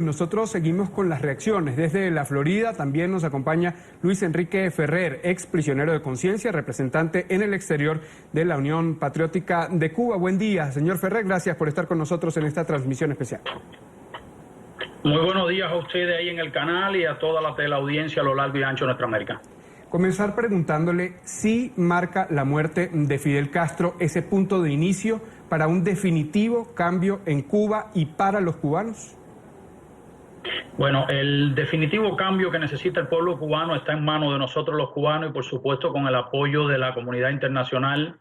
Nosotros seguimos con las reacciones. Desde la Florida también nos acompaña Luis Enrique Ferrer, ex prisionero de conciencia, representante en el exterior de la Unión Patriótica de Cuba. Buen día, señor Ferrer, gracias por estar con nosotros en esta transmisión especial. Muy buenos días a ustedes ahí en el canal y a toda la teleaudiencia a lo largo y ancho de nuestra América. Comenzar preguntándole si marca la muerte de Fidel Castro ese punto de inicio para un definitivo cambio en Cuba y para los cubanos. Bueno, el definitivo cambio que necesita el pueblo cubano está en manos de nosotros los cubanos y por supuesto con el apoyo de la comunidad internacional,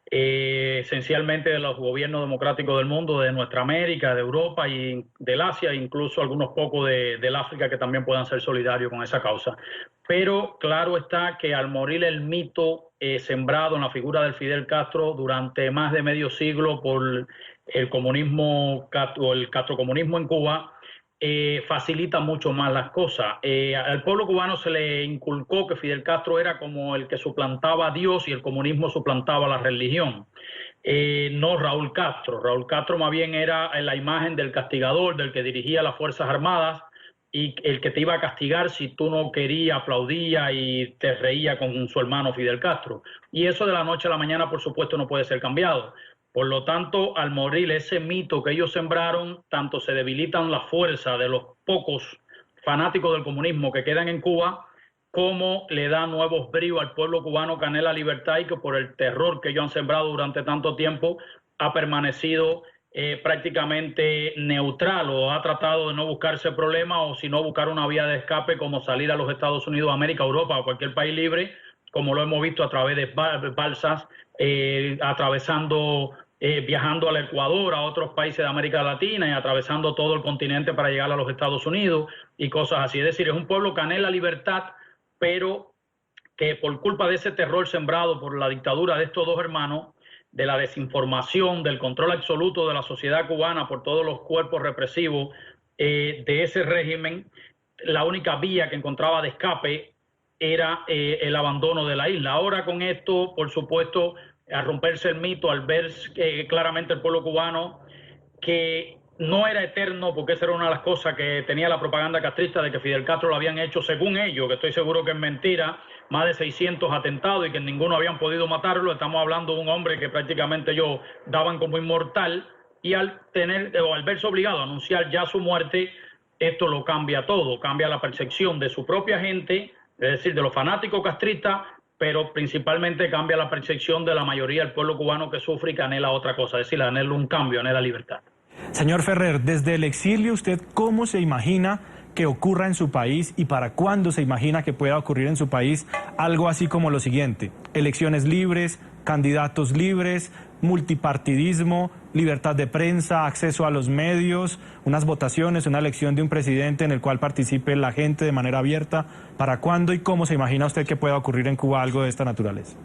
esencialmente de los gobiernos democráticos del mundo, de nuestra América, de Europa y del Asia, incluso algunos pocos del África que también puedan ser solidarios con esa causa. Pero claro está que al morir el mito sembrado en la figura del Fidel Castro durante más de medio siglo por el comunismo o el castrocomunismo en Cuba, facilita mucho más las cosas. Al pueblo cubano se le inculcó que Fidel Castro era como el que suplantaba a Dios y el comunismo suplantaba la religión. No Raúl Castro. Raúl Castro más bien era la imagen del castigador, del que dirigía las Fuerzas Armadas y el que te iba a castigar si tú no querías, aplaudía y te reía con su hermano Fidel Castro. Y eso de la noche a la mañana, por supuesto, no puede ser cambiado. Por lo tanto, al morir ese mito que ellos sembraron, tanto se debilitan la fuerza de los pocos fanáticos del comunismo que quedan en Cuba, como le da nuevos bríos al pueblo cubano que anhela libertad y que por el terror que ellos han sembrado durante tanto tiempo ha permanecido prácticamente neutral o ha tratado de no buscarse problemas o si no buscar una vía de escape como salir a los Estados Unidos, América, Europa o cualquier país libre, como lo hemos visto a través de balsas, viajando al Ecuador, a otros países de América Latina y atravesando todo el continente para llegar a los Estados Unidos y cosas así. Es decir, es un pueblo que anhela libertad, pero que por culpa de ese terror sembrado por la dictadura de estos dos hermanos, de la desinformación, del control absoluto de la sociedad cubana por todos los cuerpos represivos de ese régimen, la única vía que encontraba de escape era el abandono de la isla. Ahora con esto, por supuesto, a romperse el mito, al ver claramente el pueblo cubano que no era eterno, porque esa era una de las cosas que tenía la propaganda castrista de que Fidel Castro lo habían hecho, según ellos, que estoy seguro que es mentira, más de 600 atentados y que ninguno habían podido matarlo. Estamos hablando de un hombre que prácticamente ellos daban como inmortal y al verse obligado a anunciar ya su muerte, esto lo cambia todo, cambia la percepción de su propia gente, es decir, de los fanáticos castristas, pero principalmente cambia la percepción de la mayoría del pueblo cubano que sufre y que anhela otra cosa, es decir, anhela un cambio, anhela libertad. Señor Ferrer, desde el exilio, ¿usted cómo se imagina que ocurra en su país y para cuándo se imagina que pueda ocurrir en su país algo así como lo siguiente: elecciones libres, candidatos libres, multipartidismo, libertad de prensa, acceso a los medios, unas votaciones, una elección de un presidente en el cual participe la gente de manera abierta? ¿Para cuándo y cómo se imagina usted que pueda ocurrir en Cuba algo de esta naturaleza?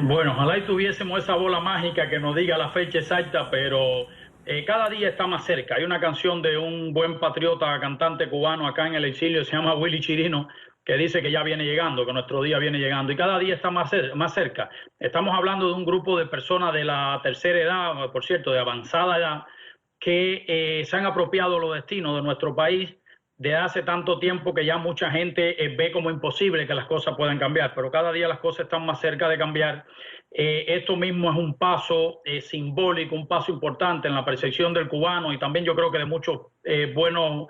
Bueno, ojalá y tuviésemos esa bola mágica que nos diga la fecha exacta, pero cada día está más cerca. Hay una canción de un buen patriota, cantante cubano acá en el exilio, se llama Willy Chirino, que dice que ya viene llegando, que nuestro día viene llegando, y cada día está más cerca. Estamos hablando de un grupo de personas de la tercera edad, por cierto, de avanzada edad, que se han apropiado los destinos de nuestro país de hace tanto tiempo que ya mucha gente ve como imposible que las cosas puedan cambiar, pero cada día las cosas están más cerca de cambiar. Esto mismo es un paso simbólico, un paso importante en la percepción del cubano y también yo creo que de muchos buenos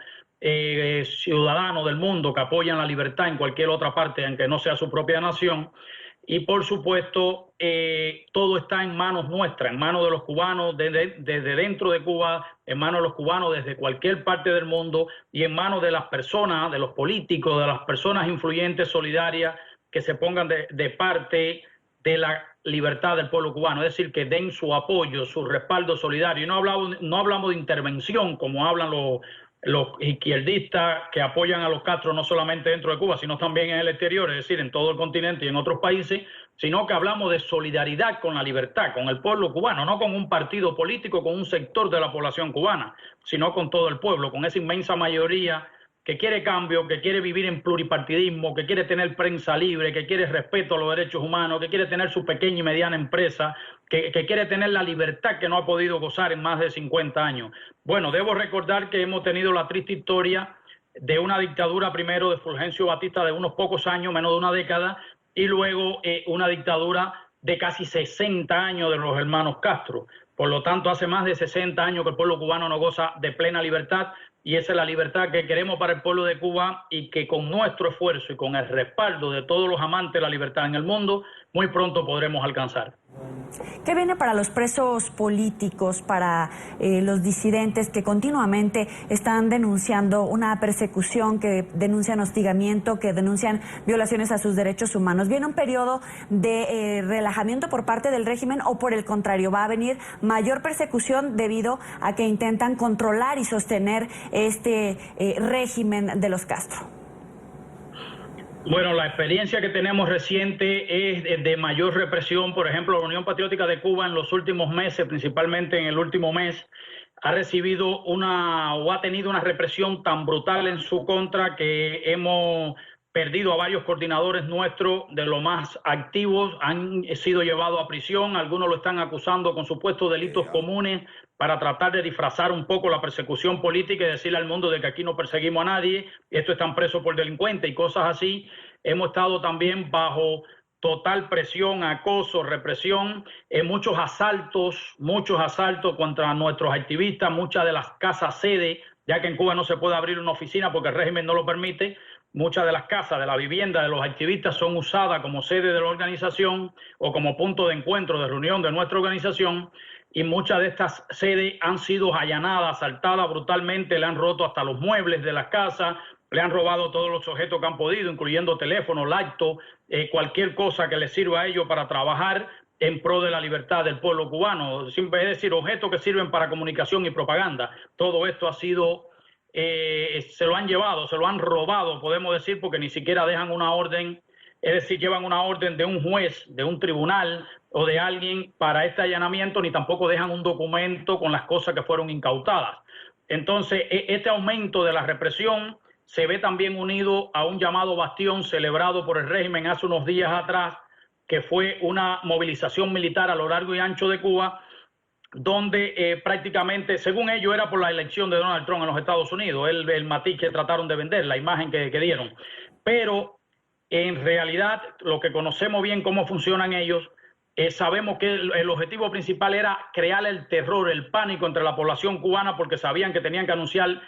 ciudadanos del mundo que apoyan la libertad en cualquier otra parte, aunque no sea su propia nación. Y por supuesto, todo está en manos nuestras, en manos de los cubanos desde dentro de Cuba, en manos de los cubanos desde cualquier parte del mundo y en manos de las personas, de los políticos, de las personas influyentes, solidarias, que se pongan de parte de la libertad del pueblo cubano, es decir, que den su apoyo, su respaldo solidario. Y no hablamos de intervención como hablan los izquierdistas que apoyan a los Castro no solamente dentro de Cuba, sino también en el exterior, es decir, en todo el continente y en otros países, sino que hablamos de solidaridad con la libertad, con el pueblo cubano, no con un partido político, con un sector de la población cubana, sino con todo el pueblo, con esa inmensa mayoría que quiere cambio, que quiere vivir en pluripartidismo, que quiere tener prensa libre, que quiere respeto a los derechos humanos, que quiere tener su pequeña y mediana empresa, que quiere tener la libertad que no ha podido gozar en más de 50 años. Bueno, debo recordar que hemos tenido la triste historia de una dictadura primero de Fulgencio Batista de unos pocos años, menos de una década, y luego una dictadura de casi 60 años de los hermanos Castro. Por lo tanto, hace más de 60 años que el pueblo cubano no goza de plena libertad, y esa es la libertad que queremos para el pueblo de Cuba y que con nuestro esfuerzo y con el respaldo de todos los amantes de la libertad en el mundo, muy pronto podremos alcanzar. ¿Qué viene para los presos políticos, para los disidentes que continuamente están denunciando una persecución, que denuncian hostigamiento, que denuncian violaciones a sus derechos humanos? ¿Viene un periodo de relajamiento por parte del régimen o por el contrario va a venir mayor persecución debido a que intentan controlar y sostener este régimen de los Castro? Bueno, la experiencia que tenemos reciente es de mayor represión. Por ejemplo, la Unión Patriótica de Cuba en los últimos meses, principalmente en el último mes, ha recibido o ha tenido una represión tan brutal en su contra que hemos perdido a varios coordinadores nuestros de los más activos, han sido llevados a prisión, algunos lo están acusando con supuestos delitos comunes para tratar de disfrazar un poco la persecución política y decirle al mundo de que aquí no perseguimos a nadie, estos están presos por delincuentes y cosas así. Hemos estado también bajo total presión, acoso, represión, muchos asaltos contra nuestros activistas, muchas de las casas sede, ya que en Cuba no se puede abrir una oficina porque el régimen no lo permite. Muchas de las casas de la vivienda de los activistas son usadas como sede de la organización o como punto de encuentro, de reunión de nuestra organización, y muchas de estas sedes han sido allanadas, asaltadas brutalmente, le han roto hasta los muebles de las casas, le han robado todos los objetos que han podido, incluyendo teléfonos, laptops, cualquier cosa que les sirva a ellos para trabajar en pro de la libertad del pueblo cubano, es decir, objetos que sirven para comunicación y propaganda. Todo esto ha sido... se lo han llevado, se lo han robado, podemos decir, porque ni siquiera dejan una orden, es decir, llevan una orden de un juez, de un tribunal o de alguien para este allanamiento, ni tampoco dejan un documento con las cosas que fueron incautadas. Entonces, este aumento de la represión se ve también unido a un llamado bastión celebrado por el régimen hace unos días atrás, que fue una movilización militar a lo largo y ancho de Cuba, donde prácticamente, según ellos, era por la elección de Donald Trump en los Estados Unidos, el matiz que trataron de vender, la imagen que dieron. Pero en realidad, lo que conocemos bien cómo funcionan ellos, sabemos que el objetivo principal era crear el terror, el pánico entre la población cubana, porque sabían que tenían que anunciar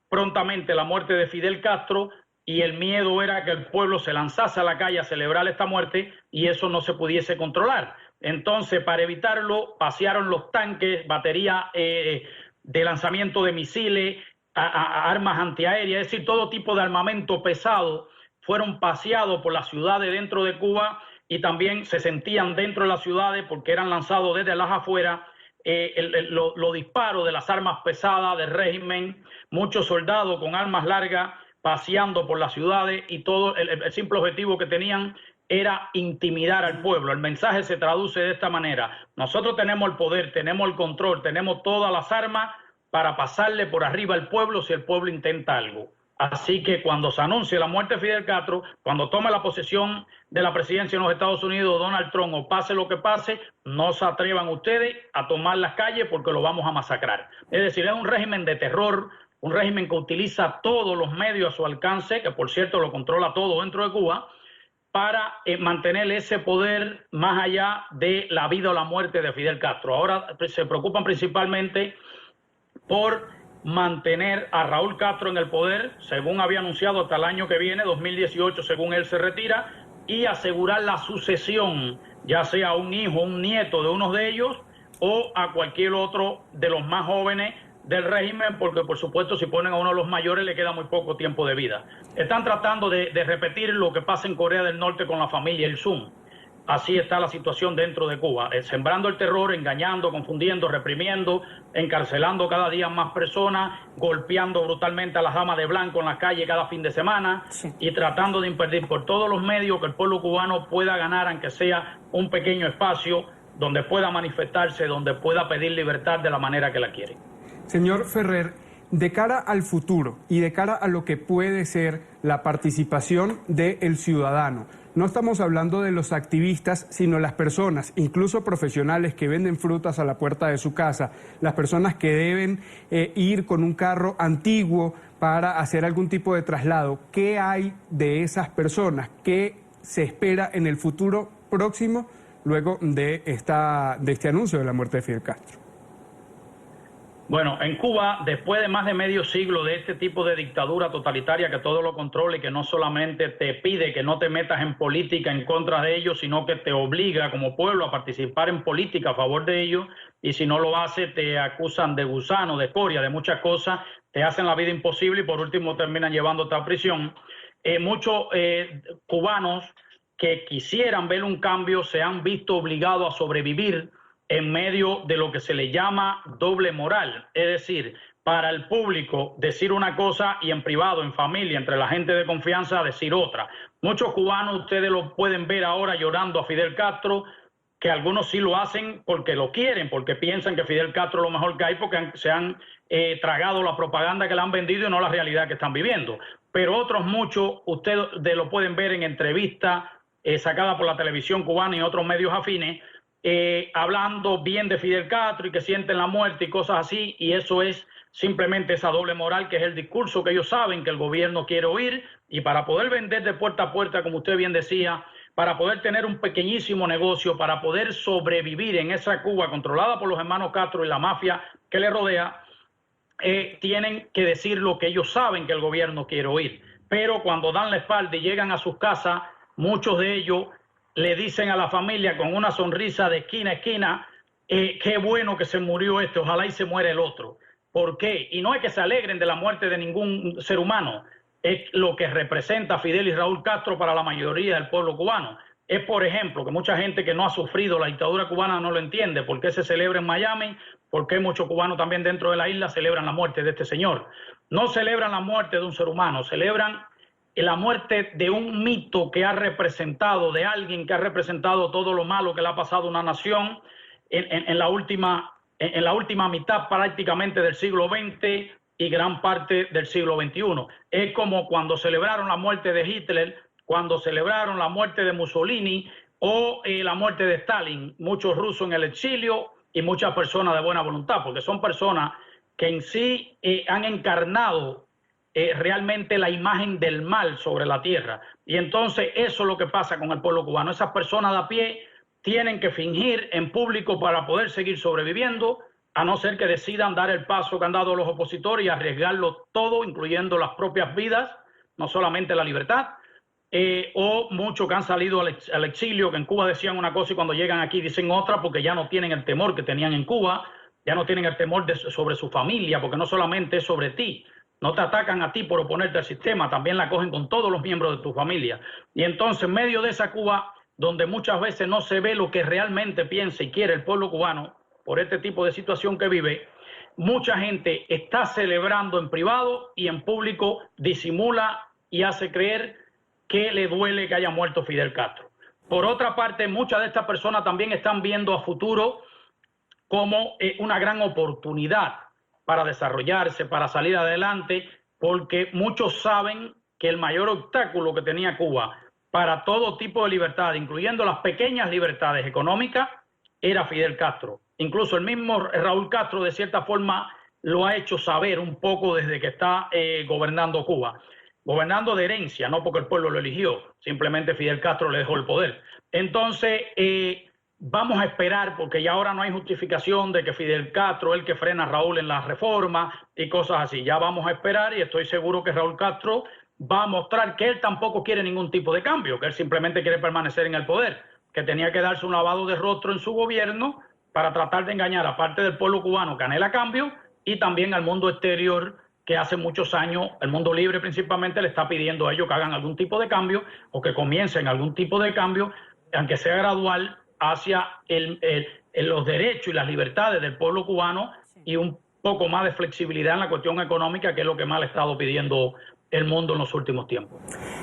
prontamente la muerte de Fidel Castro, y el miedo era que el pueblo se lanzase a la calle a celebrar esta muerte y eso no se pudiese controlar. Entonces, para evitarlo, pasearon los tanques, baterías de lanzamiento de misiles, armas antiaéreas, es decir, todo tipo de armamento pesado fueron paseados por las ciudades dentro de Cuba y también se sentían dentro de las ciudades porque eran lanzados desde las afueras los disparos de las armas pesadas del régimen, muchos soldados con armas largas paseando por las ciudades y todo el simple objetivo que tenían era intimidar al pueblo. El mensaje se traduce de esta manera: nosotros tenemos el poder, tenemos el control, tenemos todas las armas para pasarle por arriba al pueblo si el pueblo intenta algo. Así que cuando se anuncie la muerte de Fidel Castro, cuando tome la posesión de la presidencia en los Estados Unidos Donald Trump, o pase lo que pase, no se atrevan ustedes a tomar las calles porque lo vamos a masacrar. Es decir, es un régimen de terror, un régimen que utiliza todos los medios a su alcance, que por cierto lo controla todo dentro de Cuba, para mantener ese poder más allá de la vida o la muerte de Fidel Castro. Ahora se preocupan principalmente por mantener a Raúl Castro en el poder, según había anunciado, hasta el año que viene, 2018, según él se retira, y asegurar la sucesión, ya sea a un hijo, un nieto de uno de ellos, o a cualquier otro de los más jóvenes del régimen, porque por supuesto si ponen a uno de los mayores le queda muy poco tiempo de vida. Están tratando de repetir lo que pasa en Corea del Norte con la familia Il-sung. Así está la situación dentro de Cuba, sembrando el terror, engañando, confundiendo, reprimiendo, encarcelando cada día más personas, golpeando brutalmente a las damas de blanco en la calle cada fin de semana, sí, y tratando de impedir por todos los medios que el pueblo cubano pueda ganar, aunque sea un pequeño espacio donde pueda manifestarse, donde pueda pedir libertad de la manera que la quiere. Señor Ferrer, de cara al futuro y de cara a lo que puede ser la participación del ciudadano. No estamos hablando de los activistas, sino las personas, incluso profesionales que venden frutas a la puerta de su casa, las personas que deben ir con un carro antiguo para hacer algún tipo de traslado. ¿Qué hay de esas personas? ¿Qué se espera en el futuro próximo luego de este anuncio de la muerte de Fidel Castro? Bueno, en Cuba, después de más de medio siglo de este tipo de dictadura totalitaria que todo lo controla y que no solamente te pide que no te metas en política en contra de ellos, sino que te obliga como pueblo a participar en política a favor de ellos, y si no lo hace te acusan de gusano, de escoria, de muchas cosas, te hacen la vida imposible y por último terminan llevándote a prisión. Muchos cubanos que quisieran ver un cambio se han visto obligados a sobrevivir en medio de lo que se le llama doble moral, es decir, para el público decir una cosa y en privado, en familia, entre la gente de confianza decir otra. Muchos cubanos, ustedes lo pueden ver ahora llorando a Fidel Castro, que algunos sí lo hacen porque lo quieren, porque piensan que Fidel Castro es lo mejor que hay, porque se han tragado la propaganda que le han vendido y no la realidad que están viviendo. Pero otros muchos, ustedes lo pueden ver en entrevistas sacadas por la televisión cubana y otros medios afines, hablando bien de Fidel Castro y que sienten la muerte y cosas así, y eso es simplemente esa doble moral que es el discurso que ellos saben que el gobierno quiere oír, y para poder vender de puerta a puerta, como usted bien decía, para poder tener un pequeñísimo negocio, para poder sobrevivir en esa Cuba controlada por los hermanos Castro y la mafia que le rodea, tienen que decir lo que ellos saben que el gobierno quiere oír. Pero cuando dan la espalda y llegan a sus casas, muchos de ellos le dicen a la familia con una sonrisa de esquina a esquina, qué bueno que se murió este, ojalá y se muera el otro. ¿Por qué? Y no es que se alegren de la muerte de ningún ser humano, es lo que representa Fidel y Raúl Castro para la mayoría del pueblo cubano. Es, por ejemplo, que mucha gente que no ha sufrido la dictadura cubana no lo entiende. ¿Por qué se celebra en Miami? ¿Por qué muchos cubanos también dentro de la isla celebran la muerte de este señor? No celebran la muerte de un ser humano, celebran la muerte de un mito que ha representado, de alguien que ha representado todo lo malo que le ha pasado a una nación en la última mitad prácticamente del siglo XX y gran parte del siglo XXI. Es como cuando celebraron la muerte de Hitler, cuando celebraron la muerte de Mussolini o la muerte de Stalin, muchos rusos en el exilio y muchas personas de buena voluntad, porque son personas que en sí han encarnado realmente la imagen del mal sobre la tierra. Y entonces eso es lo que pasa con el pueblo cubano. Esas personas de a pie tienen que fingir en público para poder seguir sobreviviendo, a no ser que decidan dar el paso que han dado los opositores y arriesgarlo todo, incluyendo las propias vidas, no solamente la libertad, o muchos que han salido al exilio, que en Cuba decían una cosa y cuando llegan aquí dicen otra, porque ya no tienen el temor que tenían en Cuba, ya no tienen el temor sobre su familia, porque no solamente es sobre ti. No te atacan a ti por oponerte al sistema, también la cogen con todos los miembros de tu familia. Y entonces, en medio de esa Cuba, donde muchas veces no se ve lo que realmente piensa y quiere el pueblo cubano, por este tipo de situación que vive, mucha gente está celebrando en privado y en público disimula y hace creer que le duele que haya muerto Fidel Castro. Por otra parte, muchas de estas personas también están viendo a futuro como una gran oportunidad para desarrollarse, para salir adelante, porque muchos saben que el mayor obstáculo que tenía Cuba para todo tipo de libertad, incluyendo las pequeñas libertades económicas, era Fidel Castro. Incluso el mismo Raúl Castro, de cierta forma, lo ha hecho saber un poco desde que está gobernando Cuba. Gobernando de herencia, no porque el pueblo lo eligió, simplemente Fidel Castro le dejó el poder. Entonces, vamos a esperar, porque ya ahora no hay justificación de que Fidel Castro es el que frena a Raúl en las reformas y cosas así. Ya vamos a esperar y estoy seguro que Raúl Castro va a mostrar que él tampoco quiere ningún tipo de cambio, que él simplemente quiere permanecer en el poder, que tenía que darse un lavado de rostro en su gobierno para tratar de engañar a parte del pueblo cubano que anhela cambio y también al mundo exterior, que hace muchos años el mundo libre principalmente le está pidiendo a ellos que hagan algún tipo de cambio o que comiencen algún tipo de cambio, aunque sea gradual, hacia los derechos y las libertades del pueblo cubano y un poco más de flexibilidad en la cuestión económica, que es lo que más le ha estado pidiendo el mundo en los últimos tiempos.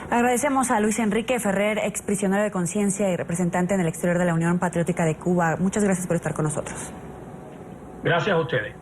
Agradecemos a Luis Enrique Ferrer, exprisionero de conciencia y representante en el exterior de la Unión Patriótica de Cuba. Muchas gracias por estar con nosotros. Gracias a ustedes.